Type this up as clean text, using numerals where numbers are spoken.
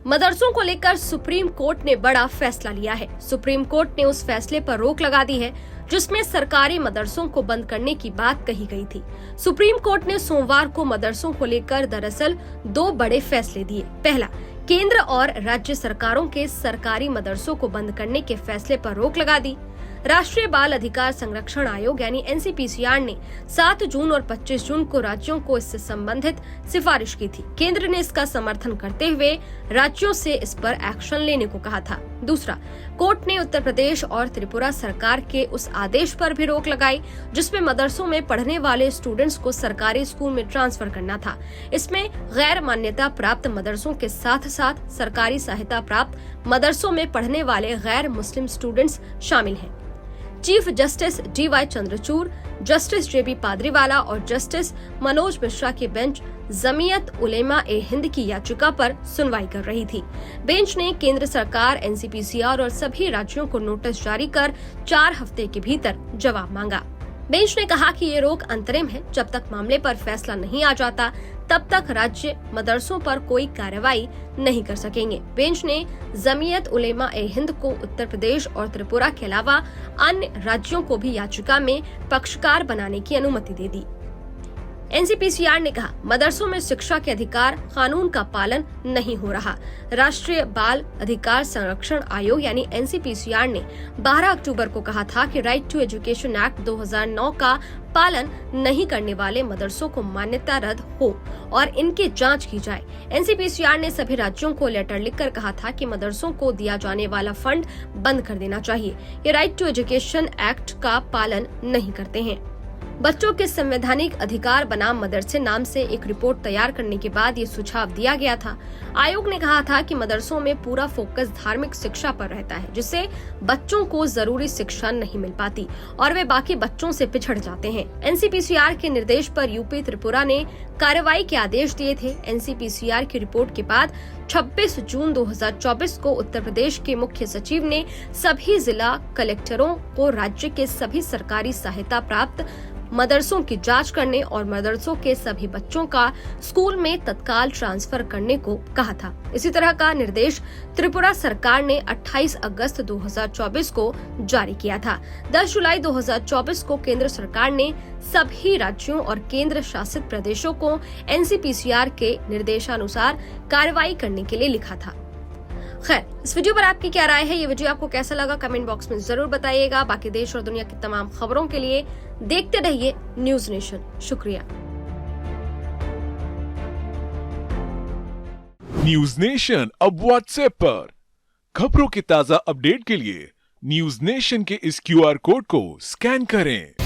मदरसों को लेकर सुप्रीम कोर्ट ने बड़ा फैसला लिया है। सुप्रीम कोर्ट ने उस फैसले पर रोक लगा दी है जिसमें सरकारी मदरसों को बंद करने की बात कही गई थी। सुप्रीम कोर्ट ने सोमवार को मदरसों को लेकर दरअसल दो बड़े फैसले दिए। पहला, केंद्र और राज्य सरकारों के सरकारी मदरसों को बंद करने के फैसले पर रोक लगा दी। राष्ट्रीय बाल अधिकार संरक्षण आयोग यानी एनसीपीसीआर ने 7 जून और 25 जून को राज्यों को इससे संबंधित सिफारिश की थी। केंद्र ने इसका समर्थन करते हुए राज्यों से इस पर एक्शन लेने को कहा था। दूसरा, कोर्ट ने उत्तर प्रदेश और त्रिपुरा सरकार के उस आदेश पर भी रोक लगाई जिसमें मदरसों में पढ़ने वाले स्टूडेंट्स को सरकारी स्कूल में ट्रांसफर करना था। इसमें गैर मान्यता प्राप्त मदरसों के साथ साथ सरकारी सहायता प्राप्त मदरसों में पढ़ने वाले गैर मुस्लिम स्टूडेंट्स शामिल हैं। Chief justice DY Chandrachud, justice JB पाद्रीवाला और जस्टिस मनोज मिश्रा की बेंच जमीयत उलेमा ए हिंद की याचिका पर सुनवाई कर रही थी। बेंच ने केंद्र सरकार, एनसीपीसीआर और सभी राज्यों को नोटिस जारी कर 4 हफ्ते के भीतर जवाब मांगा। बेंच ने कहा कि ये रोक अंतरिम है। जब तक मामले पर फैसला नहीं आ जाता तब तक राज्य मदरसों पर कोई कार्रवाई नहीं कर सकेंगे। बेंच ने जमीयत उलेमा ए हिंद को उत्तर प्रदेश और त्रिपुरा के अलावा अन्य राज्यों को भी याचिका में पक्षकार बनाने की अनुमति दे दी। एनसीपीसीआर ने कहा, मदरसों में शिक्षा के अधिकार कानून का पालन नहीं हो रहा। राष्ट्रीय बाल अधिकार संरक्षण आयोग यानी एनसीपीसीआर ने 12 अक्टूबर को कहा था कि राइट टू एजुकेशन एक्ट 2009 का पालन नहीं करने वाले मदरसों को मान्यता रद्द हो और इनकी जांच की जाए। एनसीपीसीआर ने सभी राज्यों को लेटर लिखकर कहा था कि मदरसों को दिया जाने वाला फंड बंद कर देना चाहिए। ये राइट टू एजुकेशन एक्ट का पालन नहीं करते हैं। बच्चों के संवैधानिक अधिकार बनाम मदरसे नाम से एक रिपोर्ट तैयार करने के बाद ये सुझाव दिया गया था। आयोग ने कहा था कि मदरसों में पूरा फोकस धार्मिक शिक्षा पर रहता है जिससे बच्चों को जरूरी शिक्षा नहीं मिल पाती और वे बाकी बच्चों से पिछड़ जाते हैं। एनसीपीसीआर के निर्देश पर यूपी त्रिपुरा ने कार्रवाई के आदेश दिए थे। एनसीपीसीआर की रिपोर्ट के बाद 26 जून 2024 को उत्तर प्रदेश के मुख्य सचिव ने सभी जिला कलेक्टरों को राज्य के सभी सरकारी सहायता प्राप्त मदरसों की जांच करने और मदरसों के सभी बच्चों का स्कूल में तत्काल ट्रांसफर करने को कहा था। इसी तरह का निर्देश त्रिपुरा सरकार ने 28 अगस्त 2024 को जारी किया था। 10 जुलाई 2024 को केंद्र सरकार ने सभी राज्यों और केंद्र शासित प्रदेशों को एनसीपीसीआर के निर्देशानुसार कार्रवाई करने के लिए लिखा था। खैर, इस वीडियो पर आपकी क्या राय है? ये वीडियो आपको कैसा लगा कमेंट बॉक्स में जरूर बताइएगा। बाकी देश और दुनिया की तमाम खबरों के लिए देखते रहिए न्यूज नेशन। शुक्रिया। न्यूज नेशन अब व्हाट्सएप पर खबरों के ताजा अपडेट के लिए न्यूज नेशन के इस QR कोड को स्कैन करें।